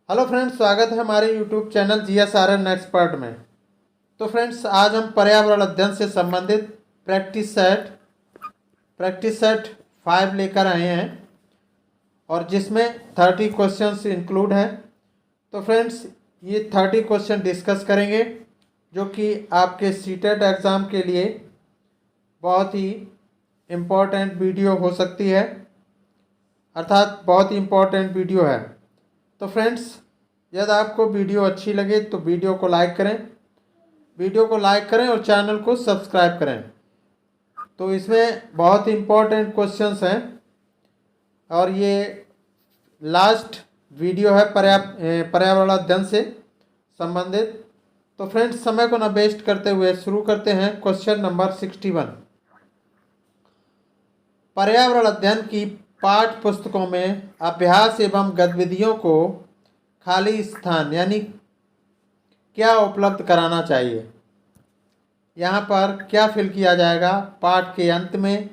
Hello friends, स्वागत है हमारे यूट्यूब चैनल GSRN एक्सपर्ट में। तो फ्रेंड्स, आज हम पर्यावरण अध्ययन से संबंधित प्रैक्टिस सेट 5 लेकर आए हैं और जिसमें 30 क्वेश्चंस इंक्लूड हैं। तो फ्रेंड्स, ये 30 क्वेश्चन डिस्कस करेंगे जो कि आपके सीटेट एग्ज़ाम के लिए बहुत ही इम्पोर्टेंट वीडियो हो सकती है, अर्थात बहुत ही इम्पोर्टेंट वीडियो है। तो फ्रेंड्स, यदि आपको वीडियो अच्छी लगे तो वीडियो को लाइक करें और चैनल को सब्सक्राइब करें। तो इसमें बहुत ही इम्पोर्टेंट क्वेश्चंस हैं और ये लास्ट वीडियो है पर्यावरण अध्ययन से संबंधित। तो फ्रेंड्स, समय को न वेस्ट करते हुए शुरू करते हैं। Question number 61। पर्यावरण अध्ययन की पाठ्य पुस्तकों में अभ्यास एवं गतिविधियों को खाली स्थान यानी क्या उपलब्ध कराना चाहिए। यहाँ पर क्या फिल किया जाएगा? पाठ के अंत में,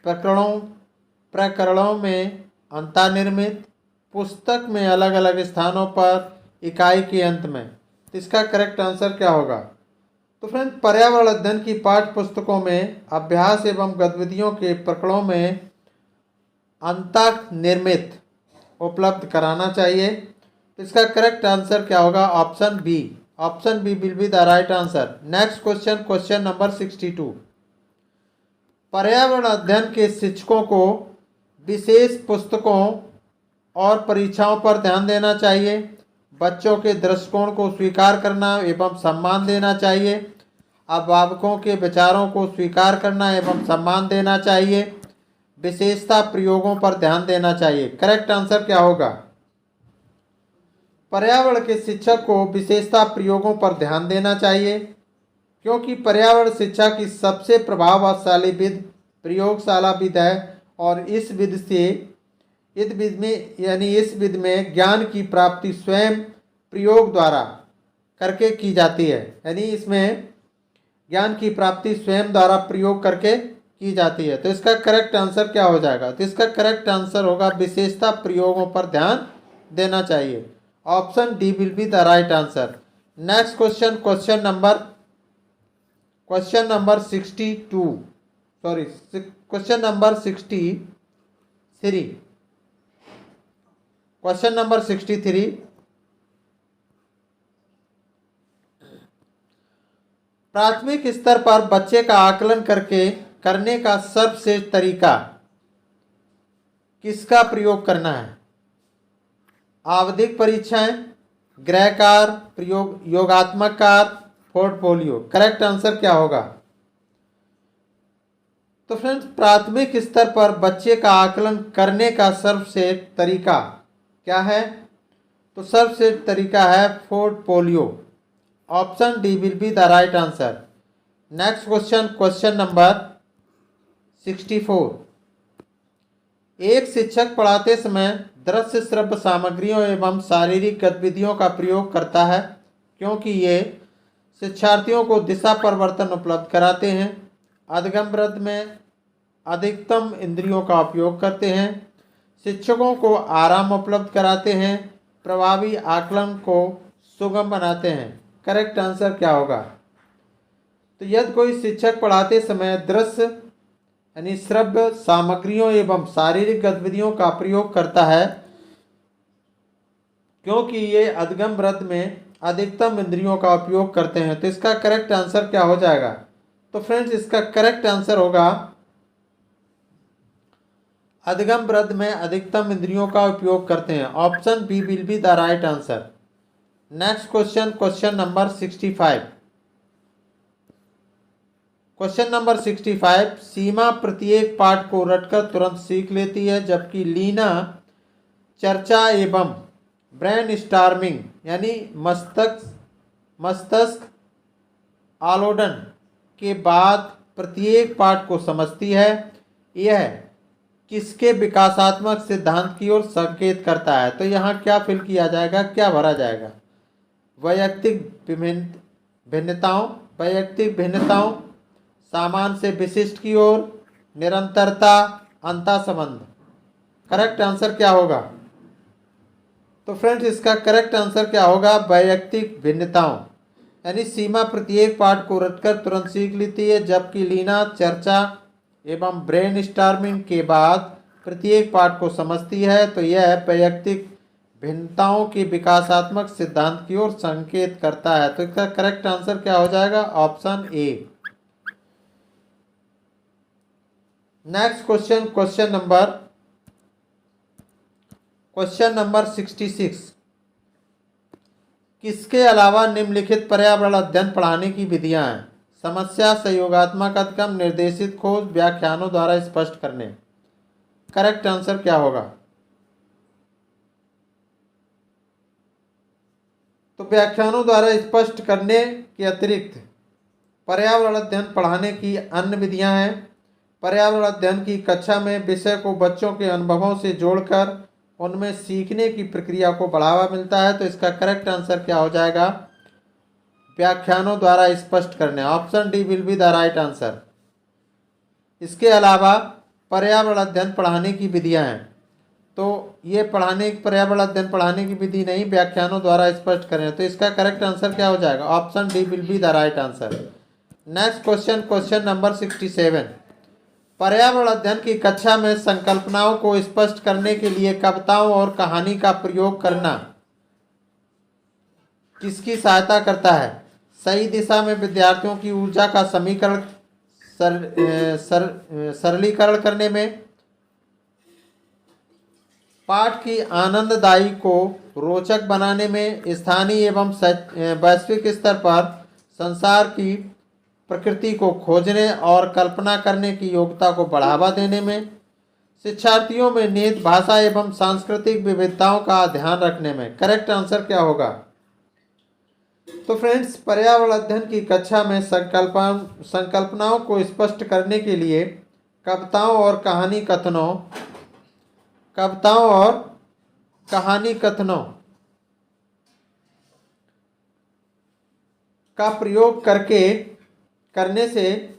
प्रकरणों में अंतर्निर्मित, पुस्तक में अलग अलग स्थानों पर, इकाई के अंत में। तो इसका करेक्ट आंसर क्या होगा? तो फ्रेंड, पर्यावरण अध्ययन की पाठ्य पुस्तकों में अभ्यास एवं गतिविधियों के प्रकरणों में अंतर्निर्मित उपलब्ध कराना चाहिए। तो इसका करेक्ट आंसर क्या होगा? Option B will be the right answer. Next question number 62। पर्यावरण अध्ययन के शिक्षकों को विशेष पुस्तकों और परीक्षाओं पर ध्यान देना चाहिए। बच्चों के दृष्टिकोण को स्वीकार करना एवं सम्मान देना चाहिए। अभिभावकों के विचारों को स्वीकार करना एवं सम्मान देना चाहिए। विशेषता प्रयोगों पर ध्यान देना चाहिए। करेक्ट आंसर क्या होगा? पर्यावरण के शिक्षक को विशेषता प्रयोगों पर ध्यान देना चाहिए, क्योंकि पर्यावरण शिक्षा की सबसे प्रभावशाली विधि प्रयोगशाला विधि है और इस विधि में ज्ञान की प्राप्ति स्वयं प्रयोग द्वारा करके की जाती है। यानी इसमें ज्ञान की प्राप्ति स्वयं द्वारा प्रयोग करके की जाती है। तो इसका करेक्ट आंसर क्या हो जाएगा? तो इसका करेक्ट आंसर होगा विशेषता प्रयोगों पर ध्यान देना चाहिए। Option D will be the right answer. Next question number 62, sorry question number 63। Question number 63। प्राथमिक स्तर पर बच्चे का आकलन करने का सर्वश्रेष्ठ तरीका किसका प्रयोग करना है? आवधिक परीक्षाएं, गृह कार्य, योगात्मक कार्य, पोर्टफोलियो। करेक्ट आंसर क्या होगा? तो फ्रेंड्स, प्राथमिक स्तर पर बच्चे का आकलन करने का सर्वश्रेष्ठ तरीका क्या है? तो सर्वश्रेष्ठ तरीका है portfolio. Option D will be the right answer. Next question number 64। एक शिक्षक पढ़ाते समय दृश्य श्रव्य सामग्रियों एवं शारीरिक गतिविधियों का प्रयोग करता है, क्योंकि ये शिक्षार्थियों को दिशा परिवर्तन उपलब्ध कराते हैं, अधिगम वृद्धि में अधिकतम इंद्रियों का उपयोग करते हैं, शिक्षकों को आराम उपलब्ध कराते हैं, प्रभावी आकलन को सुगम बनाते हैं। करेक्ट आंसर क्या होगा? तो यदि कोई शिक्षक पढ़ाते समय दृश्य यानी श्रव्य सामग्रियों एवं शारीरिक गतिविधियों का प्रयोग करता है, क्योंकि ये अधिगम वृद्धि में अधिकतम इंद्रियों का उपयोग करते हैं। तो इसका करेक्ट आंसर क्या हो जाएगा? तो फ्रेंड्स, इसका करेक्ट आंसर होगा अधिगम वृद्धि में अधिकतम इंद्रियों का उपयोग करते हैं। Option B will be the right answer. Next question number 65। Question number 65। सीमा प्रत्येक पाठ को रटकर तुरंत सीख लेती है, जबकि लीना चर्चा एवं ब्रेन स्टॉर्मिंग यानी मस्तिष्क आलोडन के बाद प्रत्येक पाठ को समझती है। यह किसके विकासात्मक सिद्धांत की ओर संकेत करता है? तो यहाँ क्या फिल किया जाएगा, क्या भरा जाएगा? वैयक्तिक भिन्नताओं, सामान्य से विशिष्ट की ओर, निरंतरता, अंतःसंबंध। करेक्ट आंसर क्या होगा? तो फ्रेंड्स इसका करेक्ट आंसर क्या होगा? वैयक्तिक भिन्नताओं, यानी सीमा प्रत्येक पाठ को रटकर तुरंत सीख लेती है, जबकि लीना चर्चा एवं ब्रेन स्टॉर्मिंग के बाद प्रत्येक पाठ को समझती है। तो यह वैयक्तिक भिन्नताओं की विकासात्मक सिद्धांत की ओर संकेत करता है। तो इसका करेक्ट आंसर क्या हो जाएगा? Option A. Next question, question number 66। किसके अलावा निम्नलिखित पर्यावरण अध्ययन पढ़ाने की विधियां हैं? समस्या, सहयोगात्मक अधिगम, निर्देशित खोज, व्याख्यानों द्वारा स्पष्ट करने। करेक्ट आंसर क्या होगा? तो व्याख्यानों द्वारा स्पष्ट करने के अतिरिक्त पर्यावरण अध्ययन पढ़ाने की अन्य विधियां हैं। पर्यावरण अध्ययन की कक्षा में विषय को बच्चों के अनुभवों से जोड़कर उनमें सीखने की प्रक्रिया को बढ़ावा मिलता है। तो इसका करेक्ट आंसर क्या हो जाएगा? व्याख्यानों द्वारा स्पष्ट करने। Option D will be the right answer. इसके अलावा पर्यावरण अध्ययन पढ़ाने की विधियां हैं, तो ये पर्यावरण अध्ययन पढ़ाने की विधि नहीं, व्याख्यानों द्वारा स्पष्ट करें। तो इसका करेक्ट आंसर क्या हो जाएगा? Option D will be the right answer. Next question, question number 67। पर्यावरण अध्ययन की कक्षा में संकल्पनाओं को स्पष्ट करने के लिए कविताओं और कहानी का प्रयोग करना किसकी सहायता करता है? सही दिशा में विद्यार्थियों की ऊर्जा का समीकरण सरलीकरण करने में, पाठ की आनंददायी को रोचक बनाने में, स्थानीय एवं वैश्विक स्तर पर संसार की प्रकृति को खोजने और कल्पना करने की योग्यता को बढ़ावा देने में, शिक्षार्थियों में निहित भाषा एवं सांस्कृतिक विविधताओं का ध्यान रखने में। करेक्ट आंसर क्या होगा? तो फ्रेंड्स पर्यावरण अध्ययन की कक्षा में संकल्पनाओं को स्पष्ट करने के लिए कविताओं और कहानी कथनों का प्रयोग करने से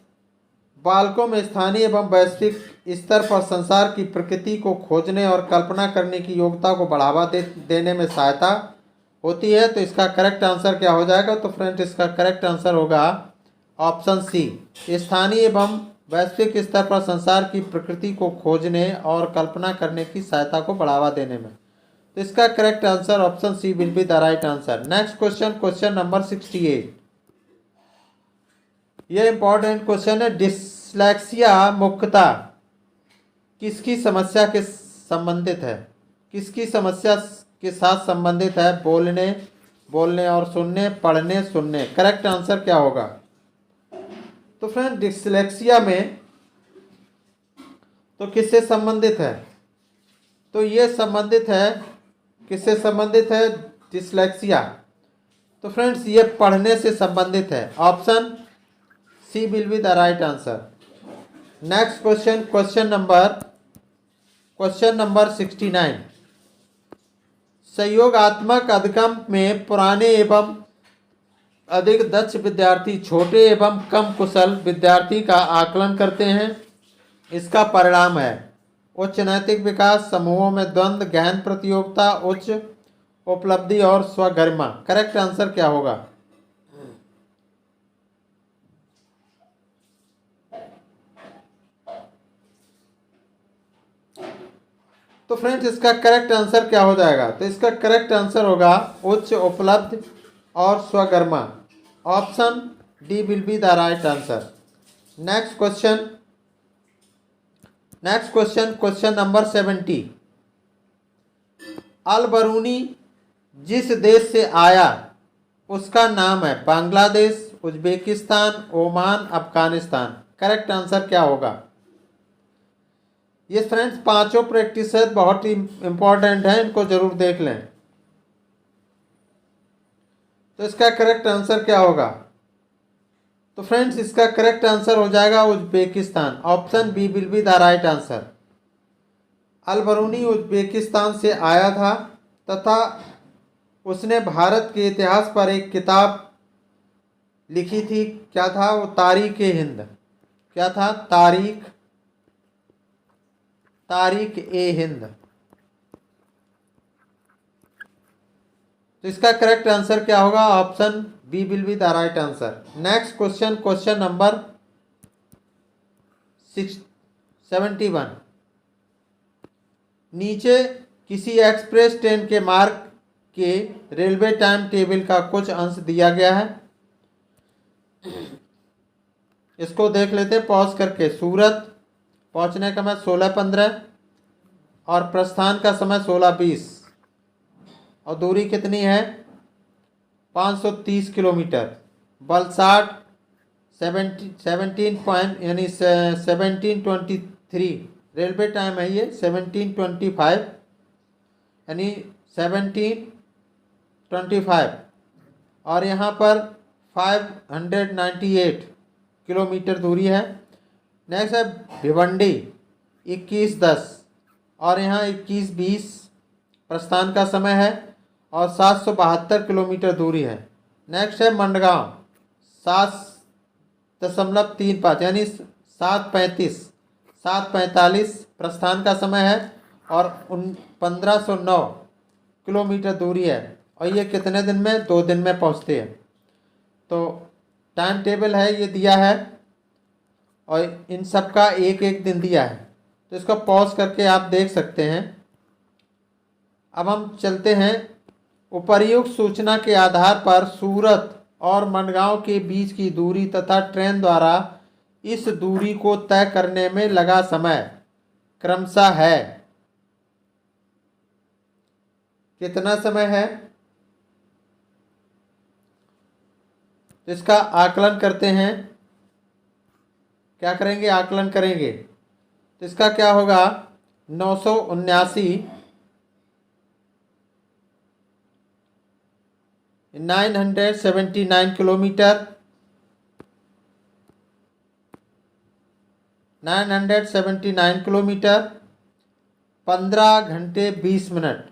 बालकों में स्थानीय एवं वैश्विक स्तर पर संसार की प्रकृति को खोजने और कल्पना करने की योग्यता को बढ़ावा देने में सहायता होती है। तो इसका करेक्ट आंसर क्या हो जाएगा? तो फ्रेंड्स इसका करेक्ट आंसर होगा ऑप्शन सी, स्थानीय एवं वैश्विक स्तर पर संसार की प्रकृति को खोजने और कल्पना करने की सहायता को बढ़ावा देने में। तो इसका correct answer option C will be the right answer. Next question, question number 68। यह इंपॉर्टेंट क्वेश्चन है। डिसलेक्सिया मुख्यतः किसकी समस्या के संबंधित है? किसकी समस्या के साथ संबंधित है? बोलने और सुनने, पढ़ने, सुनने। करेक्ट आंसर क्या होगा? तो फ्रेंड डिसलेक्सिया में तो किससे संबंधित है? तो ये संबंधित है, किससे संबंधित है डिसलेक्सिया? तो फ्रेंड्स ये पढ़ने से संबंधित है। Option C will be the right answer. Next question, question number 69। सहयोगात्मक अधिगम में पुराने एवं अधिक दक्ष विद्यार्थी छोटे एवं कम कुशल विद्यार्थी का आकलन करते हैं। इसका परिणाम है उच्च नैतिक विकास, समूहों में द्वंद्व, गहन प्रतियोगिता, उच्च उपलब्धि और स्वगरिमा। करेक्ट आंसर क्या होगा? तो फ्रेंड्स इसका करेक्ट आंसर क्या हो जाएगा? तो इसका करेक्ट आंसर होगा उच्च उपलब्ध और स्वगरिमा। Option D will be the right answer. Next question, question number 70। Al Biruni जिस देश से आया उसका नाम है Bangladesh, Uzbekistan, Oman, Afghanistan. Correct answer क्या होगा? ये फ्रेंड्स पांचों प्रैक्टिस बहुत ही इंपॉर्टेंट है, इनको जरूर देख लें। तो इसका करेक्ट आंसर क्या होगा? तो फ्रेंड्स इसका करेक्ट आंसर हो जाएगा Uzbekistan. Option B will be the right answer. Al Biruni Uzbekistan से आया था तथा उसने भारत के इतिहास पर एक किताब लिखी थी। क्या था वो? तारीख ए हिंद। क्या था? तारीख ए हिंद। तो इसका करेक्ट आंसर क्या होगा? Option B will be the right answer. Next question, question number 71। नीचे किसी एक्सप्रेस ट्रेन के मार्ग के रेलवे टाइम टेबल का कुछ अंश दिया गया है। इसको देख लेते हैं पॉज करके। सूरत पहुंचने का समय 16:15 और प्रस्थान का समय 16:20 और दूरी कितनी है? 530 किलोमीटर। वलसाड 1723 रेलवे टाइम है ये 1725 यानी 1725 और यहाँ पर 598 किलोमीटर दूरी है। नेक्स्ट है भिवंडी 21:10 और यहाँ 21:20 प्रस्थान का समय है और 772 किलोमीटर दूरी है। नेक्स्ट है मंडगांव 7.35 यानी 7:45 प्रस्थान का समय है और 1509 किलोमीटर दूरी है और ये कितने दिन में? 2 दिन में पहुंचते हैं। तो टाइम टेबल है ये दिया है और इन सब का एक एक दिन दिया है, तो इसको पॉज करके आप देख सकते हैं। अब हम चलते हैं। उपर्युक्त सूचना के आधार पर सूरत और मंडगांव के बीच की दूरी तथा ट्रेन द्वारा इस दूरी को तय करने में लगा समय क्रमशः है। कितना समय है? इसका आकलन करते हैं। क्या करेंगे? आकलन करेंगे। तो इसका क्या होगा? 979 किलोमीटर 979 किलोमीटर 15 घंटे 20 मिनट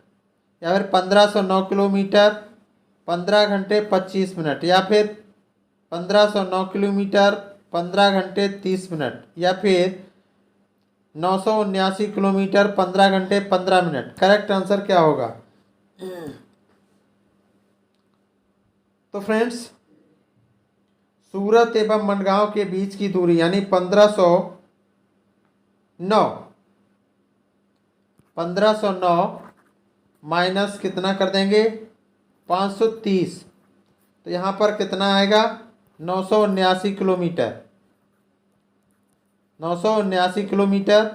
या फिर 1509 किलोमीटर 15 घंटे 25 मिनट या फिर 1509 किलोमीटर 15 घंटे 30 मिनट या फिर 979 किलोमीटर 15 घंटे 15 मिनट। करेक्ट आंसर क्या होगा? तो फ्रेंड्स, सूरत एवं मंडगांव के बीच की दूरी यानी 1509 माइनस कितना कर देंगे? 530। तो यहाँ पर कितना आएगा? 979 किलोमीटर 979 किलोमीटर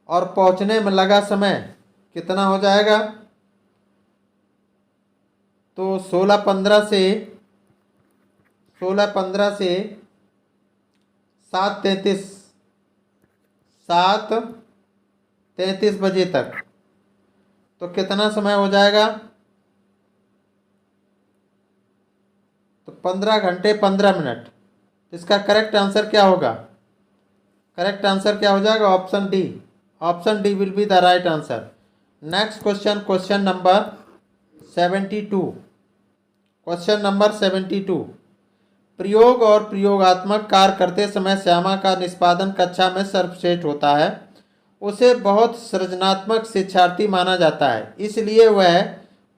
और पहुँचने में लगा समय कितना हो जाएगा? तो 16:15 से 7:33 बजे तक। तो कितना समय हो जाएगा? तो 15 घंटे 15 मिनट। इसका करेक्ट आंसर क्या होगा? करेक्ट आंसर क्या हो जाएगा? Option D. Option D will be the right answer. Next question, question number 72। Question number 72। प्रयोग और प्रयोगात्मक कार्य करते समय श्यामा का निष्पादन कक्षा में सर्वश्रेष्ठ होता है। उसे बहुत सृजनात्मक शिक्षार्थी माना जाता है, इसलिए वह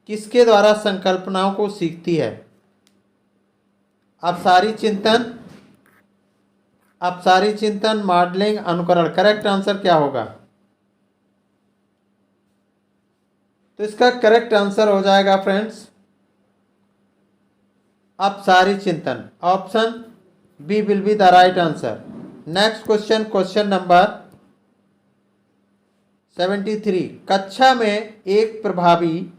किसके द्वारा संकल्पनाओं को सीखती है? अपसारी चिंतन, मॉडलिंग, अनुकरण। करेक्ट आंसर क्या होगा? तो इसका करेक्ट आंसर हो जाएगा फ्रेंड्स अपसारी चिंतन। Option B will be the right answer. Next question, question number 73। कक्षा में एक प्रभावी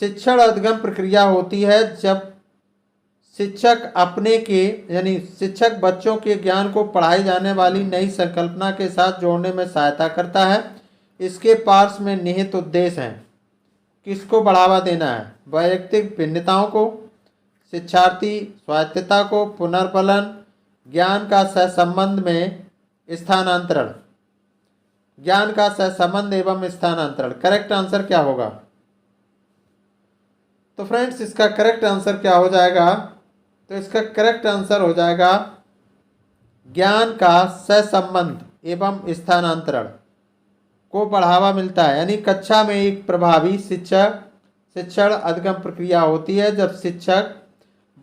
शिक्षण अधिगम प्रक्रिया होती है जब शिक्षक शिक्षक बच्चों के ज्ञान को पढ़ाई जाने वाली नई संकल्पना के साथ जोड़ने में सहायता करता है। इसके पार्श्व में निहित उद्देश्य हैं। किसको बढ़ावा देना है? वैयक्तिक भिन्नताओं को, शिक्षार्थी स्वायत्तता को, पुनर्बलन, ज्ञान का सहसंबंध में स्थानांतरण। ज्ञान का सहसंबंध एवं स्थानांतरण। करेक्ट आंसर क्या होगा? तो फ्रेंड्स, इसका करेक्ट आंसर क्या हो जाएगा? तो इसका करेक्ट आंसर हो जाएगा ज्ञान का सहसंबंध एवं स्थानांतरण। को बढ़ावा मिलता है। यानी कक्षा में एक प्रभावी शिक्षण अधिगम प्रक्रिया होती है जब शिक्षक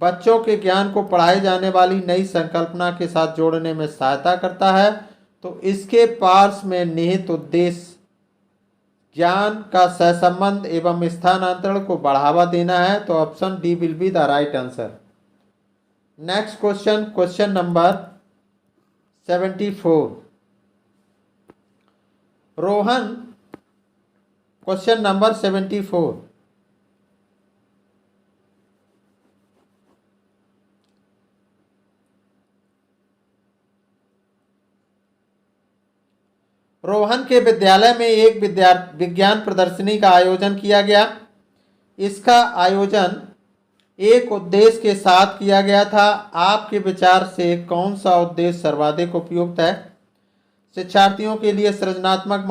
बच्चों के ज्ञान को पढ़ाई जाने वाली नई संकल्पना के साथ जोड़ने में सहायता करता है। तो इसके पार्श्व में निहित उद्देश्य ज्ञान का सहसंबंध एवं स्थानांतरण को बढ़ावा देना है। तो option D will be the right answer. Next question, question number 74। Rohan, question number 74। Rohan के विद्यालय में एक विज्ञान प्रदर्शनी का आयोजन किया गया। इसका आयोजन एक उद्देश्य के साथ किया गया था। आपके विचार से कौन सा उद्देश्य सर्वाधिक उपयुक्त है? शिक्षार्थियों के लिए सृजनात्मक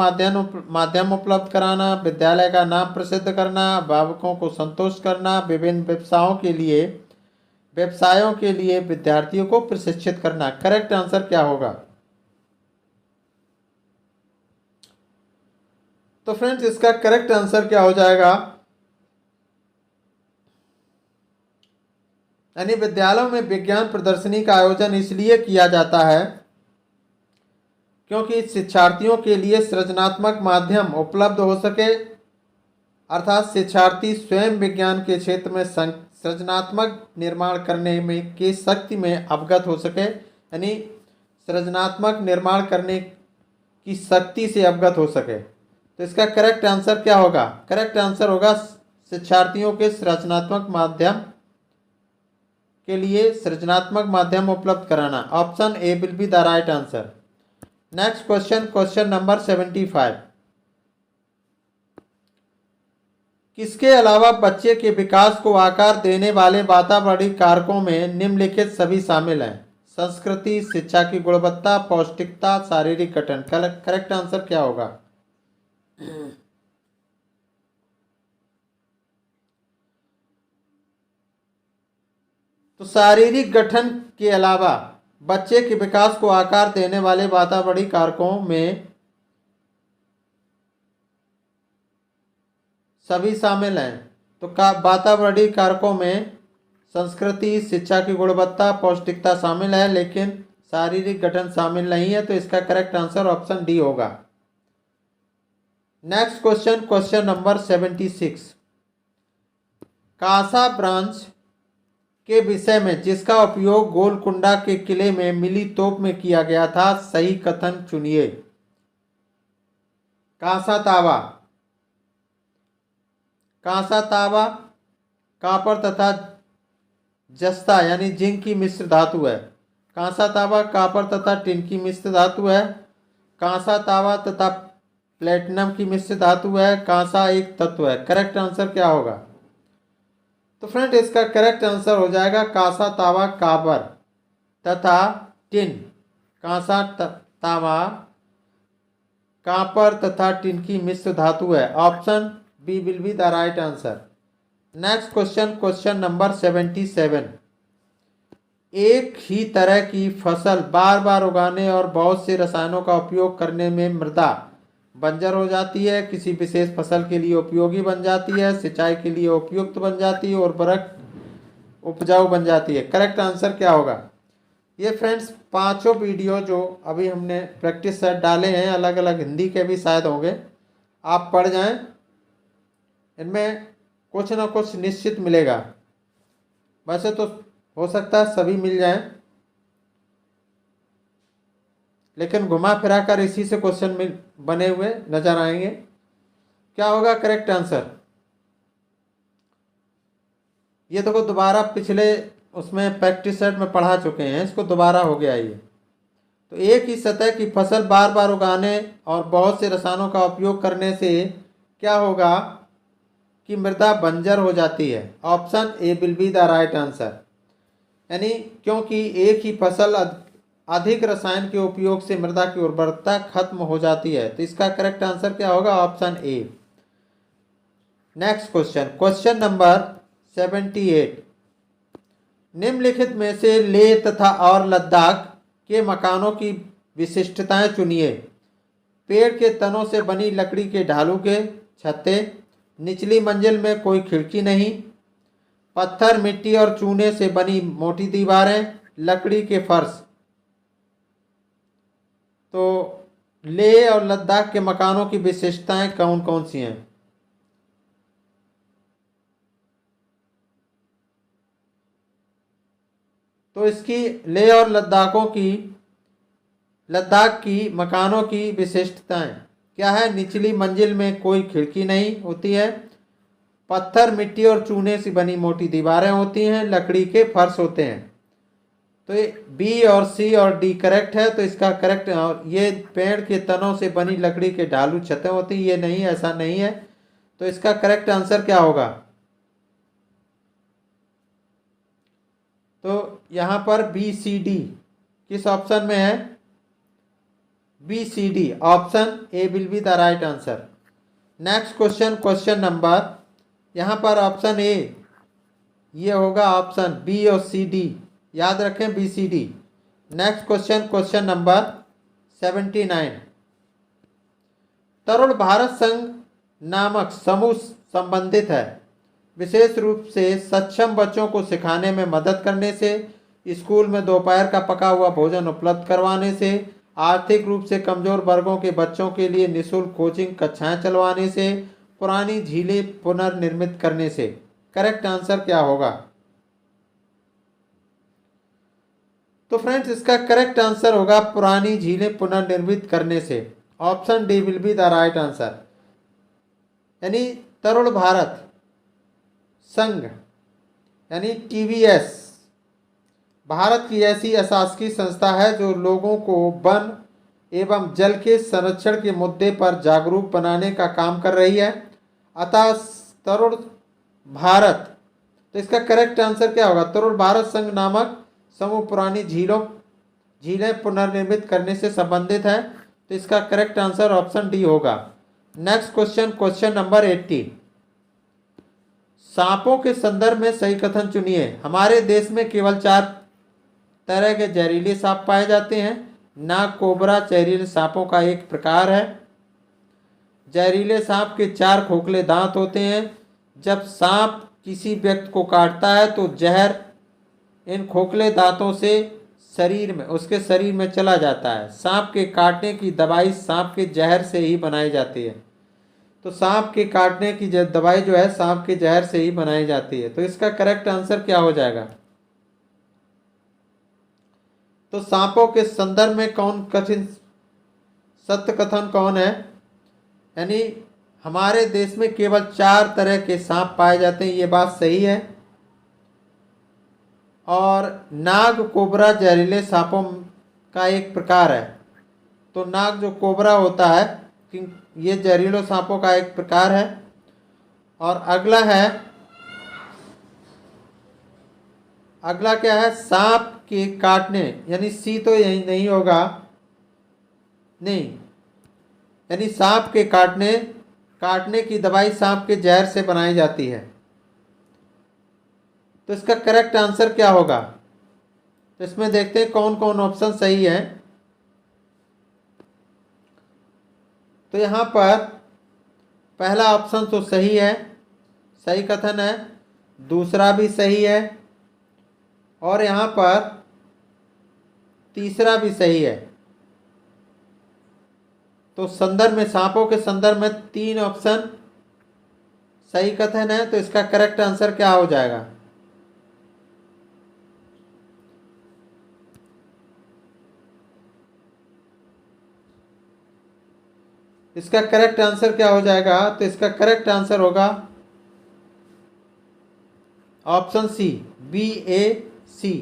माध्यम उपलब्ध कराना, विद्यालय का नाम प्रसिद्ध करना, अभिभावकों को संतुष्ट करना, विभिन्न व्यवसायों के लिए विद्यार्थियों को प्रशिक्षित करना। करेक्ट आंसर क्या होगा? तो फ्रेंड्स इसका करेक्ट आंसर क्या हो जाएगा? यानी विद्यालयों में विज्ञान प्रदर्शनी का आयोजन इसलिए किया जाता है क्योंकि शिक्षार्थियों के लिए सृजनात्मक माध्यम उपलब्ध हो सके, अर्थात शिक्षार्थी स्वयं विज्ञान के क्षेत्र में सृजनात्मक निर्माण करने में की शक्ति में अवगत हो सके। यानी सृजनात्मक निर्माण करने की शक्ति से अवगत हो सके। तो इसका करेक्ट आंसर क्या होगा? करेक्ट आंसर होगा शिक्षार्थियों के सृजनात्मक माध्यम के लिए सृजनात्मक माध्यम उपलब्ध कराना। Option A will be the right answer. Next question, question number 75। किसके अलावा बच्चे के विकास को आकार देने वाले वातावरणीय कारकों में निम्नलिखित सभी शामिल हैं? संस्कृति, शिक्षा की गुणवत्ता, पौष्टिकता, शारीरिक गठन। करेक्ट आंसर क्या होगा? तो शारीरिक गठन के अलावा बच्चे के विकास को आकार देने वाले वातावरणीय कारकों में सभी शामिल हैं। तो वातावरणीय कारकों में संस्कृति, शिक्षा की गुणवत्ता, पौष्टिकता शामिल है, लेकिन शारीरिक गठन शामिल नहीं है। तो इसका करेक्ट आंसर ऑप्शन डी होगा। Next question, question number 76। कासा ब्रांच के विषय में जिसका उपयोग गोलकुंडा के किले में मिली तोप में किया गया था, सही कथन चुनिए। कांसा तावा, कांसा तावा कॉपर तथा जस्ता यानी जिंक की मिश्र धातु है। कांसा तावा कॉपर तथा टिन की मिश्र धातु है। कांसा तावा तथा प्लेटिनम की मिश्र धातु है। कांसा एक तत्व है। करेक्ट आंसर क्या होगा? तो फ्रेंड इसका करेक्ट आंसर हो जाएगा कांसा तावा कॉपर तथा टिन। कांसा तावा कॉपर तथा टिन की मिश्र धातु है। Option B will be the right answer. Next question, question number 77। एक ही तरह की फसल बार बार उगाने और बहुत से रसायनों का उपयोग करने में मृदा बंजर हो जाती है, किसी विशेष फसल के लिए उपयोगी बन जाती है, सिंचाई के लिए उपयुक्त बन जाती है और उर्वरक उपजाऊ बन जाती है। करेक्ट आंसर क्या होगा? ये फ्रेंड्स पांचों वीडियो जो अभी हमने प्रैक्टिस सेट डाले हैं, अलग अलग हिंदी के भी शायद होंगे, आप पढ़ जाएं। इनमें कुछ ना कुछ निश्चित मिलेगा। वैसे तो हो सकता है सभी मिल जाएं, लेकिन घुमा फिरा कर इसी से क्वेश्चन में बने हुए नजर आएंगे। क्या होगा करेक्ट आंसर? ये तो दोबारा पिछले उसमें प्रैक्टिस सेट में पढ़ा चुके हैं, इसको दोबारा हो गया ये। तो एक ही सतह की फसल बार बार उगाने और बहुत से रसायनों का उपयोग करने से क्या होगा कि मृदा बंजर हो जाती है। Option A will be the right answer. यानी क्योंकि एक ही फसल अधिक रसायन के उपयोग से मृदा की उर्वरकता खत्म हो जाती है। तो इसका करेक्ट आंसर क्या होगा? Option A. Next question, question number 78। निम्नलिखित में से लेह तथा और लद्दाख के मकानों की विशिष्टताएं चुनिए। पेड़ के तनों से बनी लकड़ी के ढालू के छत्ते, निचली मंजिल में कोई खिड़की नहीं, पत्थर, मिट्टी और चूने से बनी मोटी दीवारें, लकड़ी के फर्श। तो लेह और लद्दाख के मकानों की विशेषताएं कौन कौन सी हैं? तो इसकी लेह और लद्दाख की मकानों की विशेषताएं क्या है? निचली मंजिल में कोई खिड़की नहीं होती है, पत्थर, मिट्टी और चूने से बनी मोटी दीवारें होती हैं, लकड़ी के फर्श होते हैं। तो ये बी और सी और डी करेक्ट है। तो इसका करेक्ट, ये पेड़ के तनों से बनी लकड़ी के ढालू छतें होती, ये नहीं, ऐसा नहीं है। तो इसका करेक्ट आंसर क्या होगा? तो यहाँ पर बी सी डी किस ऑप्शन में है? B C D, option A will be the right answer. Next question, question number, यहाँ पर ऑप्शन ए ये होगा, ऑप्शन बी और सी डी, याद रखें, B C D. Next question, question number 79। Tarun Bharat Sangh नामक समूह संबंधित है विशेष रूप से सक्षम बच्चों को सिखाने में मदद करने से, स्कूल में दोपहर का पका हुआ भोजन उपलब्ध करवाने से, आर्थिक रूप से कमजोर वर्गों के बच्चों के लिए निःशुल्क कोचिंग कक्षाएं चलवाने से, पुरानी झीलें पुनर्निर्मित करने से। करेक्ट आंसर क्या होगा? तो फ्रेंड्स, इसका करेक्ट आंसर होगा पुरानी झीलें पुनर्निर्मित करने से। Option D will be the right answer. यानी तरुण भारत संघ यानी टीवीएस भारत की ऐसी अशासकीय संस्था है जो लोगों को वन एवं जल के संरक्षण के मुद्दे पर जागरूक बनाने का काम कर रही है। अतः तरुण भारत, तो इसका करेक्ट आंसर क्या होगा? तरुण भारत संघ नामक समूह पुरानी झीलें पुनर्निर्मित करने से संबंधित है। तो इसका करेक्ट आंसर ऑप्शन डी होगा। Next question, question number 80। सांपों के संदर्भ में सही कथन चुनिए। हमारे देश में केवल 4 तरह के जहरीले सांप पाए जाते हैं। नाग कोबरा जहरीले सांपों का एक प्रकार है। जहरीले सांप के 4 खोखले दांत होते हैं। जब सांप किसी व्यक्ति को काटता है तो जहर इन खोखले दांतों से उसके शरीर में चला जाता है। सांप के काटने की दवाई सांप के जहर से ही बनाई जाती है। तो सांप के काटने की दवाई जो है सांप के जहर से ही बनाई जाती है। तो इसका करेक्ट आंसर क्या हो जाएगा? तो सांपों के संदर्भ में सत्य कथन कौन है? यानी हमारे देश में केवल 4 तरह के सांप पाए जाते हैं, ये बात सही है। और नाग कोबरा जहरीले सांपों का एक प्रकार है। तो नाग जो कोबरा होता है ये जहरीले सांपों का एक प्रकार है। और अगला क्या है? सांप के काटने, यानी सी तो यही नहीं होगा, नहीं, यानी सांप के काटने की दवाई सांप के जहर से बनाई जाती है। तो इसका करेक्ट आंसर क्या होगा? तो इसमें देखते हैं कौन कौन ऑप्शन सही है। तो यहाँ पर पहला ऑप्शन तो सही है, सही कथन है। दूसरा भी सही है और यहाँ पर तीसरा भी सही है। तो संदर्भ में, सांपों के संदर्भ में 3 ऑप्शन सही कथन है। तो इसका करेक्ट आंसर क्या हो जाएगा? इसका करेक्ट आंसर क्या हो जाएगा? तो इसका करेक्ट आंसर होगा option C, B A C.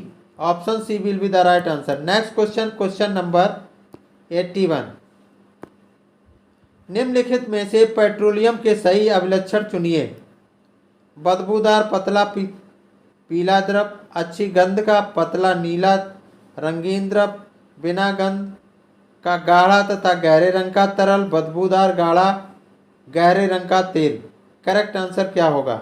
Option C will be the right answer. Next question, question number 81। निम्नलिखित में से पेट्रोलियम के सही अभिलक्षण चुनिए। बदबूदार पतला पीला द्रव, अच्छी गंध का पतला नीला रंगीन द्रव, बिना गंध का गाढ़ा तथा गहरे रंग का तरल, बदबूदार गाढ़ा गहरे रंग का तेल। करेक्ट आंसर क्या होगा?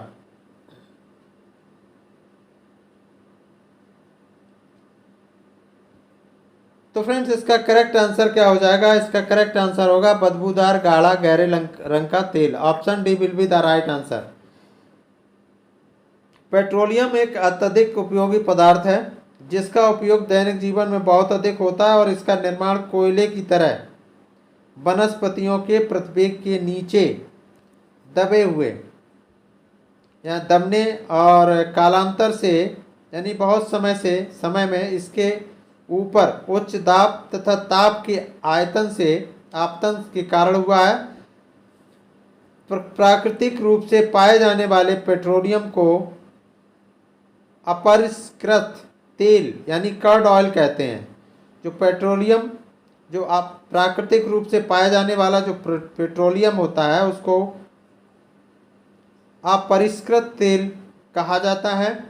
तो फ्रेंड्स इसका करेक्ट आंसर क्या हो जाएगा? इसका करेक्ट आंसर होगा बदबूदार गाढ़ा गहरे रंग का तेल। Option D will be the right answer. Petroleum एक अत्यधिक उपयोगी पदार्थ है जिसका उपयोग दैनिक जीवन में बहुत अधिक होता है और इसका निर्माण कोयले की तरह वनस्पतियों के प्रतिवेग के नीचे दबे हुए या दबने और कालांतर से यानी बहुत समय में इसके ऊपर उच्च दाब तथा ताप के आपतन के कारण हुआ है। प्राकृतिक रूप से पाए जाने वाले पेट्रोलियम को अपरिष्कृत तेल यानी कर्ड ऑयल कहते हैं। जो पेट्रोलियम जो आप प्राकृतिक रूप से पाया जाने वाला जो पेट्रोलियम होता है उसको अपरिष्कृत तेल कहा जाता है।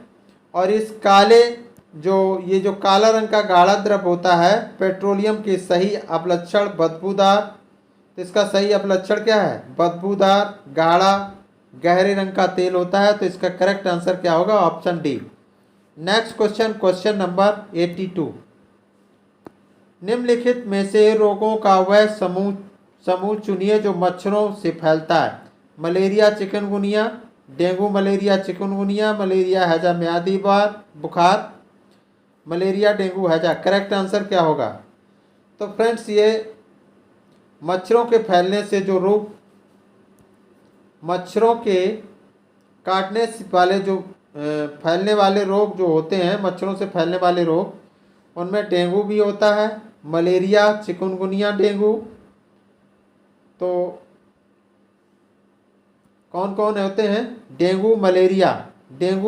और इस ये जो काला रंग का गाढ़ा द्रव होता है पेट्रोलियम के सही अपलक्षण बदबूदार। तो इसका सही अपलक्षण क्या है? बदबूदार गाढ़ा गहरे रंग का तेल होता है। तो इसका करेक्ट आंसर क्या होगा? Option D. Next question, question number 82। निम्नलिखित में से रोगों का वह समूह चुनिए जो मच्छरों से फैलता है। Malaria chikungunya, dengue malaria chikungunya, malaria हैजा म्यादी बुखार, मलेरिया डेंगू हैजा। करेक्ट आंसर क्या होगा? तो फ्रेंड्स ये मच्छरों के फैलने से जो रोग, मच्छरों के काटने वाले जो फैलने वाले रोग जो होते हैं, मच्छरों से फैलने वाले रोग, उनमें डेंगू भी होता है, मलेरिया चिकनगुनिया डेंगू। तो कौन कौन होते हैं? Dengue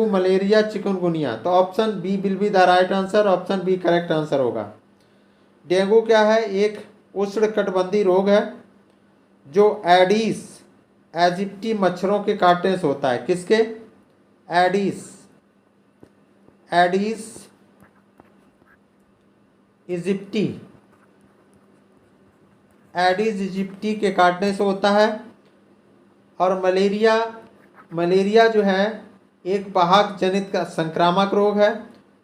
malaria chikungunya. तो option B will be the right answer. Option B correct answer होगा। डेंगू क्या है? एक उष्णकटिबंधीय रोग है जो एडिस एजिप्टी मच्छरों के काटने से होता है। किसके? एडिस इजिप्टी के काटने से होता है। और मलेरिया जो है एक वाहक जनित का संक्रामक रोग है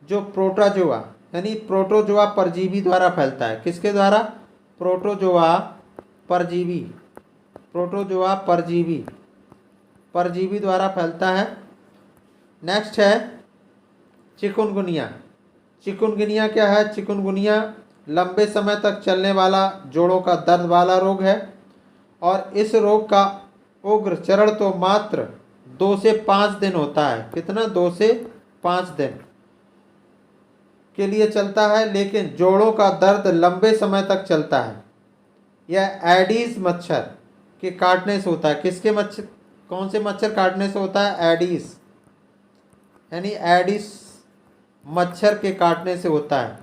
जो प्रोटोजोआ यानी प्रोटोजोआ परजीवी द्वारा फैलता है। किसके द्वारा? प्रोटोजोआ परजीवी द्वारा फैलता है। नेक्स्ट है चिकुनगुनिया क्या है? चिकुनगुनिया लंबे समय तक चलने वाला जोड़ों का दर्द वाला रोग है और इस रोग का उग्र चरण तो मात्र 2 से 5 दिन होता है। कितना? 2 से 5 दिन के लिए चलता है, लेकिन जोड़ों का दर्द लंबे समय तक चलता है। यह एडीज मच्छर के काटने से होता है। किसके मच्छर? कौन से मच्छर काटने से होता है? एडीज यानी एडिस मच्छर के काटने से होता है।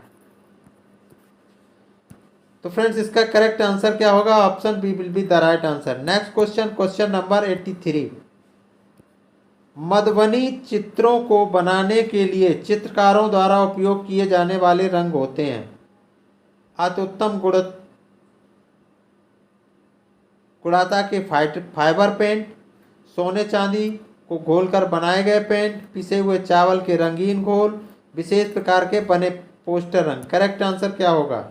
तो फ्रेंड्स इसका करेक्ट आंसर क्या होगा? Option B will be the right answer. Next question, question number 83। Madhubani चित्रों को बनाने के लिए चित्रकारों द्वारा उपयोग किए जाने वाले रंग होते हैं। अति उत्तम गुणवत्ता के फाइबर पेंट, सोने चांदी को घोलकर बनाए गए पेंट, पिसे हुए चावल के रंगीन घोल, विशेष प्रकार के बने पोस्टर रंग। करेक्ट आंसर क्या होगा?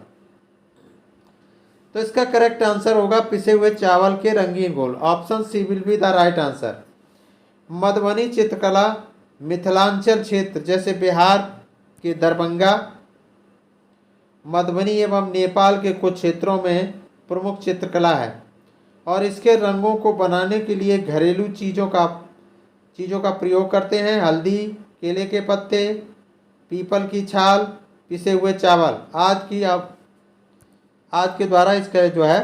तो इसका करेक्ट आंसर होगा पिसे हुए चावल के रंगीन घोल। Option C will be the right answer. Madhubani चित्रकला मिथिलांचल क्षेत्र जैसे बिहार के दरभंगा, मधुबनी एवं नेपाल के कुछ क्षेत्रों में प्रमुख चित्रकला है और इसके रंगों को बनाने के लिए घरेलू चीज़ों का प्रयोग करते हैं। हल्दी, केले के पत्ते, पीपल की छाल, पिसे हुए चावल आज के द्वारा इसका जो है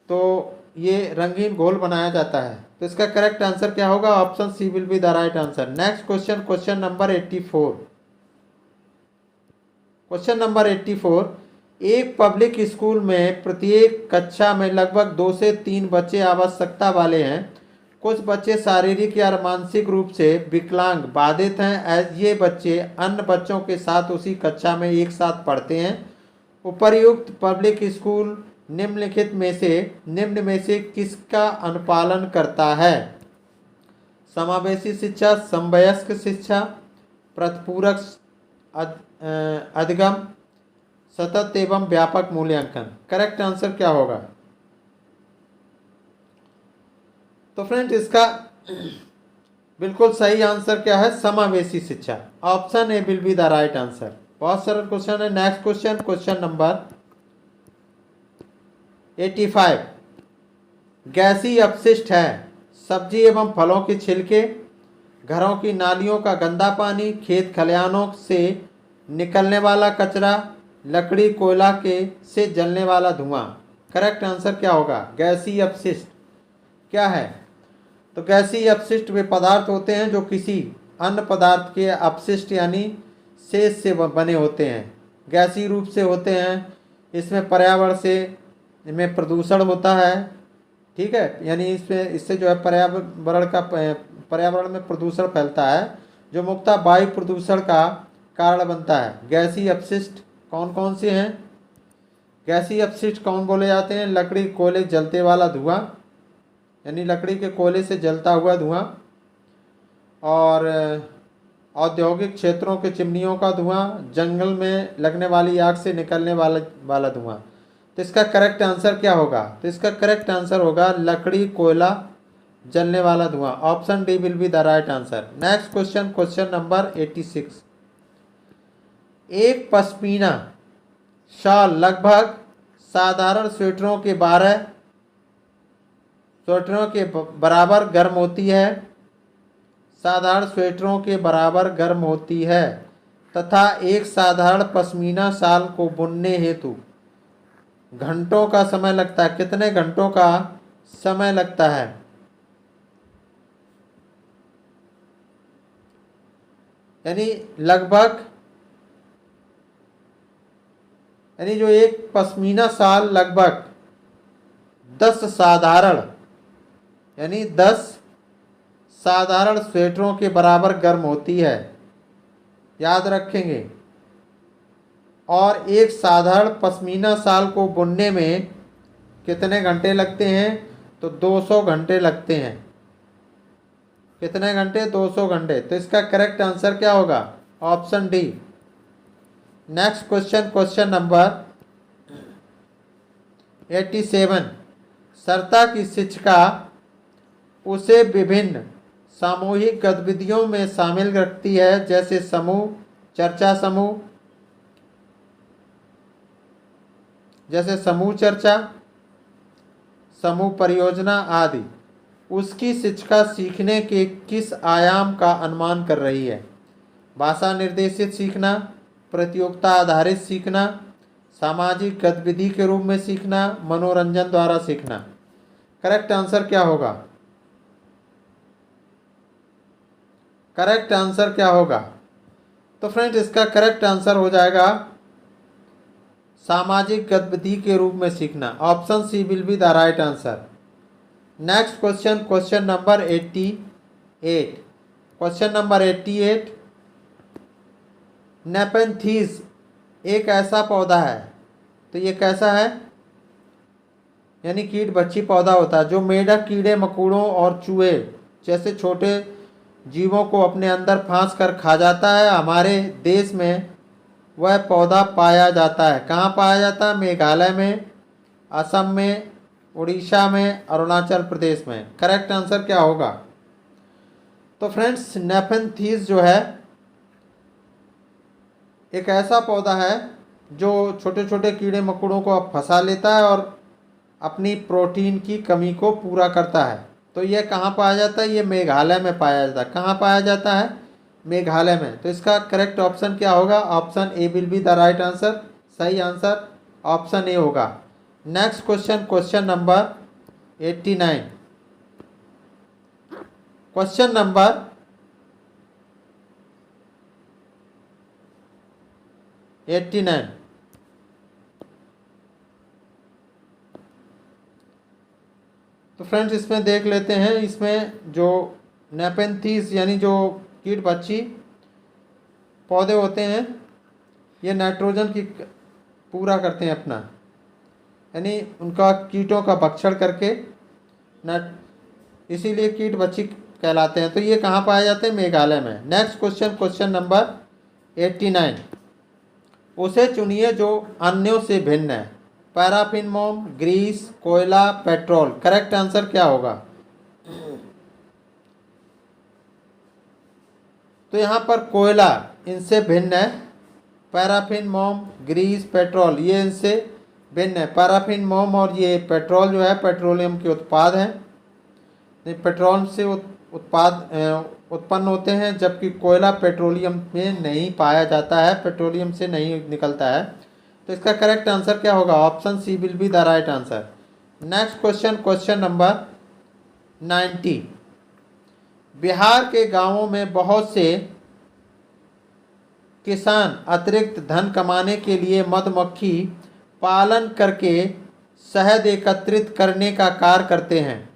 तो ये रंगीन घोल बनाया जाता है। तो इसका करेक्ट आंसर क्या होगा? Option C will be the right answer. Next question, question number 84। Question number 84। एक पब्लिक स्कूल में प्रत्येक कक्षा में लगभग 2 से 3 बच्चे आवश्यकता वाले हैं। कुछ बच्चे शारीरिक या मानसिक रूप से विकलांग बाधित हैं। ये बच्चे अन्य बच्चों के साथ उसी कक्षा में एक साथ पढ़ते हैं। उपर्युक्त पब्लिक स्कूल निम्न में से किसका अनुपालन करता है? समावेशी शिक्षा, समवयस्क शिक्षा, प्रतिपूरक अधिगम, सतत एवं व्यापक मूल्यांकन। करेक्ट आंसर क्या होगा? तो फ्रेंड्स इसका बिल्कुल सही आंसर क्या है? समावेशी शिक्षा। Option A will be the right answer. बहुत सरल क्वेश्चन है। Next question, question number 85। गैसीय अपशिष्ट है सब्जी एवं फलों के छिलके, घरों की नालियों का गंदा पानी, खेत खलिहानों से निकलने वाला कचरा, लकड़ी कोयला के से जलने वाला धुआं। करेक्ट आंसर क्या होगा? गैसीय अपशिष्ट क्या है? तो गैसीय अपशिष्ट वे पदार्थ होते हैं जो किसी अन्य पदार्थ के अपशिष्ट यानी शेष से बने होते हैं, गैसीय रूप से होते हैं। इसमें पर्यावरण से इनमें प्रदूषण होता है, ठीक है, यानी इससे जो है पर्यावरण में प्रदूषण फैलता है जो मुख्यतः वायु प्रदूषण का कारण बनता है। गैसीय अपशिष्ट कौन कौन से हैं? गैसीय अपशिष्ट कौन बोले जाते हैं? लकड़ी कोयले जलते वाला धुआं, यानी लकड़ी के कोयले से जलता हुआ धुआं, और औद्योगिक क्षेत्रों के चिमनियों का धुआं, जंगल में लगने वाली आग से निकलने वाला धुआं। तो इसका करेक्ट आंसर क्या होगा? तो इसका करेक्ट आंसर होगा लकड़ी कोयला जलने वाला धुआं। Option D will be the right answer. Next question, question number 86। एक पश्मीना शॉल लगभग साधारण स्वेटरों के बराबर गर्म होती है, साधारण स्वेटरों के बराबर गर्म होती है तथा एक साधारण पश्मीना शाल को बुनने हेतु घंटों का समय लगता है। कितने घंटों का समय लगता है? यानी लगभग, यानी जो एक पश्मीना शाल लगभग 10 साधारण, यानी 10 साधारण स्वेटरों के बराबर गर्म होती है, याद रखेंगे। और एक साधारण पश्मीना शाल को बुनने में कितने घंटे लगते हैं? तो 200 घंटे लगते हैं। कितने घंटे? 200 घंटे। तो इसका करेक्ट आंसर क्या होगा? Option D. Next question, question number 87। सरता की शिक्षिका उसे विभिन्न सामूहिक गतिविधियों में शामिल रखती है, जैसे समूह चर्चा, चर्चा, समूह परियोजना आदि। उसकी शिक्षिका सीखने के किस आयाम का अनुमान कर रही है? भाषा निर्देशित सीखना, प्रतियोगिता आधारित सीखना, सामाजिक गतिविधि के रूप में सीखना, मनोरंजन द्वारा सीखना। करेक्ट आंसर क्या होगा? करेक्ट आंसर क्या होगा? तो फ्रेंड्स इसका करेक्ट आंसर हो जाएगा सामाजिक गतिविधि के रूप में सीखना। Option C will be the right answer. Next question, question number 88। Question number 88। Nepenthes एक ऐसा पौधा है, तो ये कैसा है? यानी कीट बच्ची पौधा होता है जो मेढक, कीड़े मकोड़ों और चूहे जैसे छोटे जीवों को अपने अंदर फांस कर खा जाता है। हमारे देश में वह पौधा पाया जाता है। कहाँ पाया जाता है? मेघालय में, असम में, उड़ीसा में, अरुणाचल प्रदेश में। करेक्ट आंसर क्या होगा? तो फ्रेंड्स नेपेंथीज जो है एक ऐसा पौधा है जो छोटे छोटे कीड़े मकोड़ों को फंसा लेता है और अपनी प्रोटीन की कमी को पूरा करता है। तो यह कहाँ पाया जाता है? ये मेघालय में पाया जाता है। कहाँ पाया जाता है? मेघालय में। तो इसका करेक्ट ऑप्शन क्या होगा? Option A will be the right answer. सही आंसर ऑप्शन ए होगा। Next question, question number 89। Question number 89। तो फ्रेंड्स इसमें देख लेते हैं, इसमें जो नेपेंथीज यानी जो कीट बच्ची पौधे होते हैं ये नाइट्रोजन की पूरा करते हैं अपना, यानी उनका कीटों का भक्षण करके इसीलिए कीट बच्ची कहलाते हैं। तो ये कहाँ पाए जाते हैं? मेघालय में। Next question, question number 89। उसे चुनिए जो अन्यों से भिन्न है। पैराफिन मोम, ग्रीस, कोयला, पेट्रोल। करेक्ट आंसर क्या होगा? तो यहाँ पर कोयला इनसे भिन्न है। पैराफिन मोम, ग्रीस, पेट्रोल ये इनसे भिन्न है। पैराफिन मोम और ये पेट्रोल जो है पेट्रोलियम के उत्पाद हैं, पेट्रोल से उत्पन्न होते हैं, जबकि कोयला पेट्रोलियम में नहीं पाया जाता है, पेट्रोलियम से नहीं निकलता है। तो इसका करेक्ट आंसर क्या होगा? Option C will be the right answer. Next question, question number 90। Bihar के गांवों में बहुत से किसान अतिरिक्त धन कमाने के लिए मधुमक्खी पालन करके शहद एकत्रित करने का कार्य करते हैं।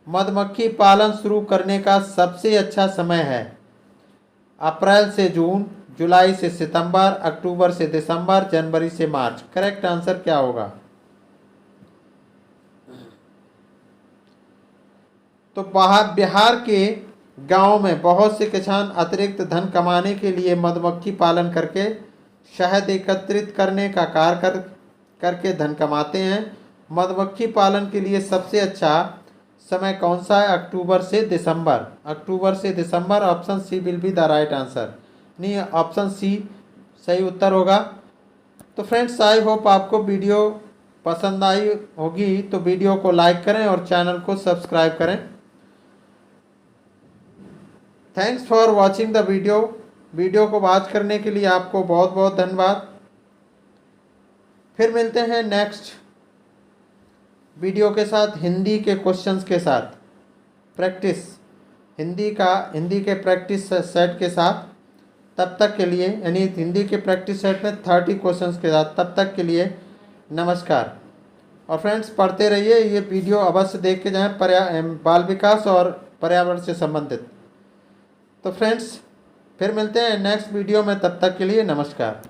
मधुमक्खी पालन शुरू करने का सबसे अच्छा समय है अप्रैल से जून, जुलाई से सितंबर, अक्टूबर से दिसंबर, जनवरी से मार्च। करेक्ट आंसर क्या होगा? तो बिहार के गांव में बहुत से किसान अतिरिक्त धन कमाने के लिए मधुमक्खी पालन करके शहद एकत्रित करने का कार्य करके धन कमाते हैं। मधुमक्खी पालन के लिए सबसे अच्छा समय कौन सा है? अक्टूबर से दिसंबर। अक्टूबर से दिसंबर। Option C will be the right answer. नहीं, ऑप्शन सी सही उत्तर होगा। तो फ्रेंड्स, आई होप आपको वीडियो पसंद आई होगी, तो वीडियो को लाइक करें और चैनल को सब्सक्राइब करें। Thanks for watching the video. Video को वॉच करने के लिए आपको बहुत बहुत धन्यवाद। फिर मिलते हैं नेक्स्ट वीडियो के साथ, हिंदी के क्वेश्चंस के साथ, प्रैक्टिस हिंदी के प्रैक्टिस सेट के साथ। तब तक के लिए, यानी हिंदी के प्रैक्टिस सेट में 30 क्वेश्चंस के साथ। तब तक के लिए नमस्कार। और फ्रेंड्स, पढ़ते रहिए, ये वीडियो अवश्य देख के जाएँ, बाल विकास और पर्यावरण से संबंधित। तो फ्रेंड्स, फिर मिलते हैं नेक्स्ट वीडियो में, तब तक के लिए नमस्कार।